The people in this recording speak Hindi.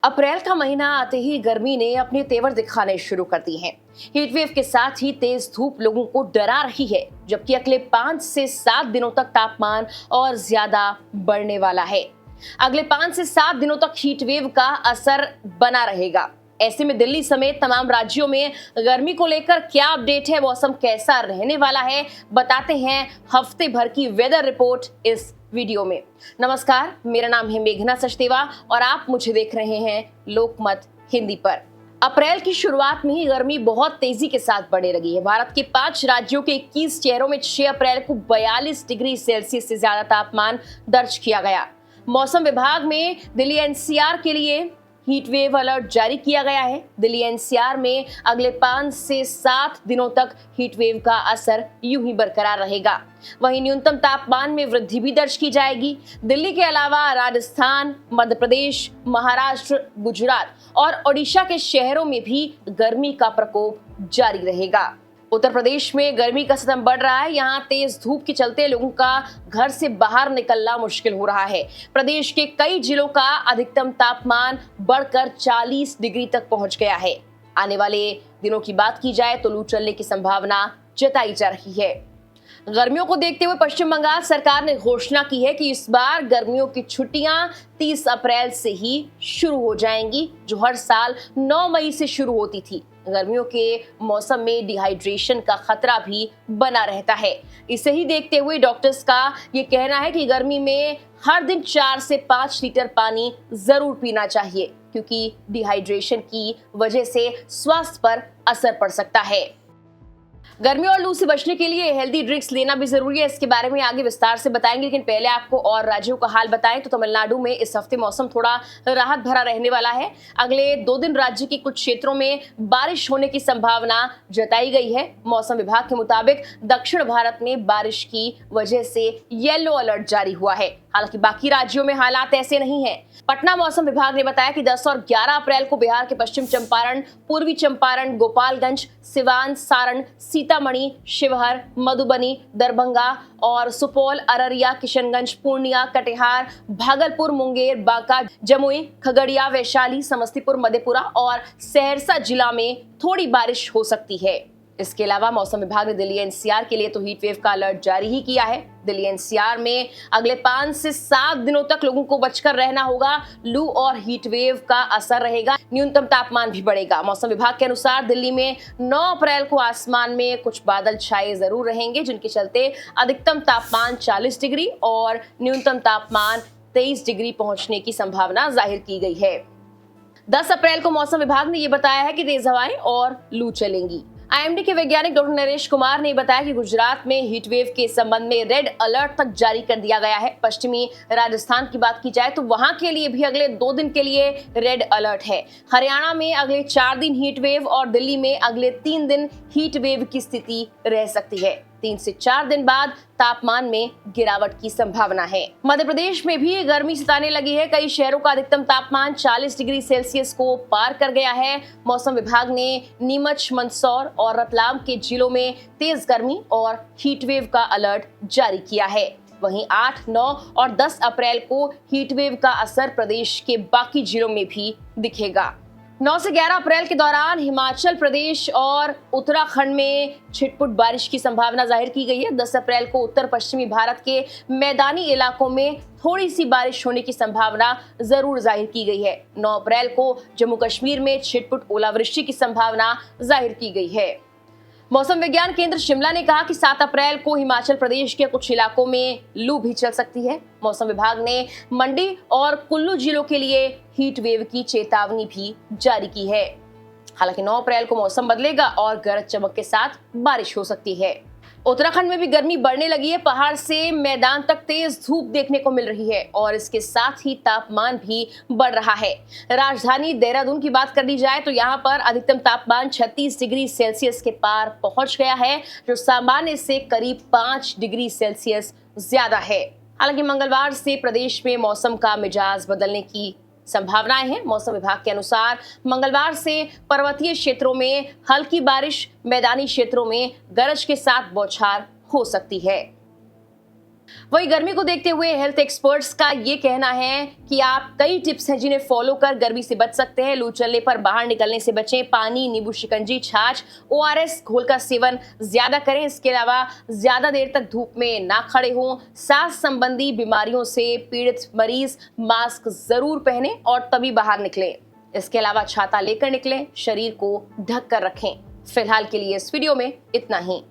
अप्रैल का महीना आते ही गर्मी ने अपने तेवर दिखाने शुरू कर दिए हैं। हीटवेव के साथ ही तेज धूप लोगों को डरा रही है, जबकि अगले 5 से 7 दिनों तक तापमान और ज्यादा बढ़ने वाला है। अगले 5 से 7 दिनों तक हीटवेव का असर बना रहेगा। ऐसे में दिल्ली समेत तमाम राज्यों में गर्मी को लेकर क्या अपडेट है, मौसम कैसा रहने वाला है, बताते हैं हफ्ते भर की वेदर रिपोर्ट इस वीडियो में। नमस्कार, मेरा नाम है मेघना सचदेवा और आप मुझे देख रहे हैं लोकमत हिंदी पर। अप्रैल की शुरुआत में ही गर्मी बहुत तेजी के साथ बढ़ने लगी है। भारत के 5 राज्यों के 21 शहरों में 6 अप्रैल को 42 डिग्री सेल्सियस से ज्यादा तापमान दर्ज किया गया। मौसम विभाग में दिल्ली एनसीआर के लिए हीट वेव अलर्ट जारी किया गया है। दिल्ली एनसीआर में अगले 5 से 7 दिनों तक हीट वेव का असर यूं ही बरकरार रहेगा। वहीं न्यूनतम तापमान में वृद्धि भी दर्ज की जाएगी। दिल्ली के अलावा राजस्थान, मध्य प्रदेश, महाराष्ट्र, गुजरात और ओडिशा के शहरों में भी गर्मी का प्रकोप जारी रहेगा। उत्तर प्रदेश में गर्मी का स्तर बढ़ रहा है। यहाँ तेज धूप के चलते लोगों का घर से बाहर निकलना मुश्किल हो रहा है। प्रदेश के कई जिलों का अधिकतम तापमान बढ़कर 40 डिग्री तक पहुंच गया है। आने वाले दिनों की बात की जाए तो लू चलने की संभावना जताई जा रही है। गर्मियों को देखते हुए पश्चिम बंगाल सरकार ने घोषणा की है कि इस बार गर्मियों की छुट्टियां 30 अप्रैल से ही शुरू हो जाएंगी, जो हर साल 9 मई से शुरू होती थी। गर्मियों के मौसम में डिहाइड्रेशन का खतरा भी बना रहता है। इसे ही देखते हुए डॉक्टर्स का ये कहना है कि गर्मी में हर दिन 4 से 5 लीटर पानी जरूर पीना चाहिए, क्योंकि डिहाइड्रेशन की वजह से स्वास्थ्य पर असर पड़ सकता है। गर्मी और लू से बचने के लिए हेल्दी ड्रिंक्स लेना भी जरूरी है। इसके बारे में आगे विस्तार से बताएंगे, लेकिन पहले आपको और राज्यों का हाल बताएं तो तमिलनाडु में इस हफ्ते मौसम थोड़ा राहत भरा रहने वाला है। अगले 2 दिन राज्य के कुछ क्षेत्रों में बारिश होने की संभावना जताई गई है। मौसम विभाग के मुताबिक दक्षिण भारत में बारिश की वजह से येलो अलर्ट जारी हुआ है। हालांकि बाकी राज्यों में हालात ऐसे नहीं है। पटना मौसम विभाग ने बताया कि 10 और 11 अप्रैल को बिहार के पश्चिम चंपारण, पूर्वी चंपारण, गोपालगंज, सिवान, सारण, सीतामढ़ी, शिवहर, मधुबनी, दरभंगा और सुपौल, अररिया, किशनगंज, पूर्णिया, कटिहार, भागलपुर, मुंगेर, बांका, जमुई, खगड़िया, वैशाली, समस्तीपुर, मधेपुरा और सहरसा जिला में थोड़ी बारिश हो सकती है। इसके अलावा मौसम विभाग ने दिल्ली एनसीआर के लिए तो हीट वेव का अलर्ट जारी ही किया है। दिल्ली एनसीआर में अगले 5 से 7 दिनों तक लोगों को बचकर रहना होगा। लू और हीट वेव का असर रहेगा। न्यूनतम तापमान भी बढ़ेगा। मौसम विभाग के अनुसार दिल्ली में 9 अप्रैल को आसमान में कुछ बादल छाए जरूर रहेंगे, जिनके चलते अधिकतम तापमान 40 डिग्री और न्यूनतम तापमान 23 डिग्री पहुंचने की संभावना जाहिर की गई है। 10 अप्रैल को मौसम विभाग ने यह बताया है कि तेज हवाएं और लू चलेंगी। आईएमडी के वैज्ञानिक डॉक्टर नरेश कुमार ने बताया कि गुजरात में हीटवेव के संबंध में रेड अलर्ट तक जारी कर दिया गया है। पश्चिमी राजस्थान की बात की जाए तो वहां के लिए भी अगले 2 दिन के लिए रेड अलर्ट है। हरियाणा में अगले 4 दिन हीटवेव और दिल्ली में अगले 3 दिन हीटवेव की स्थिति रह सकती है। 3 से 4 दिन बाद तापमान में गिरावट की संभावना है। मध्य प्रदेश में भी गर्मी सताने लगी है। कई शहरों का अधिकतम तापमान 40 डिग्री सेल्सियस को पार कर गया है। मौसम विभाग ने नीमच, मंदसौर और रतलाम के जिलों में तेज गर्मी और हीटवेव का अलर्ट जारी किया है। वहीं 8, 9 और 10 अप्रैल को हीटवेव का असर प्रदेश के बाकी जिलों में भी दिखेगा। 9 से 11 अप्रैल के दौरान हिमाचल प्रदेश और उत्तराखंड में छिटपुट बारिश की संभावना जाहिर की गई है। 10 अप्रैल को उत्तर पश्चिमी भारत के मैदानी इलाकों में थोड़ी सी बारिश होने की संभावना जरूर जाहिर की गई है। 9 अप्रैल को जम्मू कश्मीर में छिटपुट ओलावृष्टि की संभावना जाहिर की गई है। मौसम विज्ञान केंद्र शिमला ने कहा कि 7 अप्रैल को हिमाचल प्रदेश के कुछ इलाकों में लू भी चल सकती है। मौसम विभाग ने मंडी और कुल्लू जिलों के लिए हीट वेव की चेतावनी भी जारी की है। हालांकि 9 अप्रैल को मौसम बदलेगा और गरज चमक के साथ बारिश हो सकती है। उत्तराखंड में भी गर्मी बढ़ने लगी है। पहाड़ से मैदान तक तेज धूप देखने को मिल रही है और इसके साथ ही तापमान भी बढ़ रहा है। राजधानी देहरादून की बात कर ली जाए तो यहाँ पर अधिकतम तापमान 36 डिग्री सेल्सियस के पार पहुंच गया है, जो सामान्य से करीब 5 डिग्री सेल्सियस ज्यादा है। हालांकि मंगलवार से प्रदेश में मौसम का मिजाज बदलने की संभावनाएं हैं। मौसम विभाग के अनुसार मंगलवार से पर्वतीय क्षेत्रों में हल्की बारिश, मैदानी क्षेत्रों में गरज के साथ बौछार हो सकती है। वही गर्मी को देखते हुए हेल्थ एक्सपर्ट्स का ये कहना है कि आप कई टिप्स हैं जिन्हें फॉलो कर गर्मी से बच सकते हैं। लू चलने पर बाहर निकलने से बचें, पानी, नींबू शिकंजी, छाछ, ओआरएस घोल का सेवन ज्यादा करें। इसके अलावा ज्यादा देर तक धूप में ना खड़े हों। सांस संबंधी बीमारियों से पीड़ित मरीज मास्क जरूर पहने और तभी बाहर निकलें। इसके अलावा छाता लेकर निकलें, शरीर को ढक कर रखें। फिलहाल के लिए इस वीडियो में इतना ही।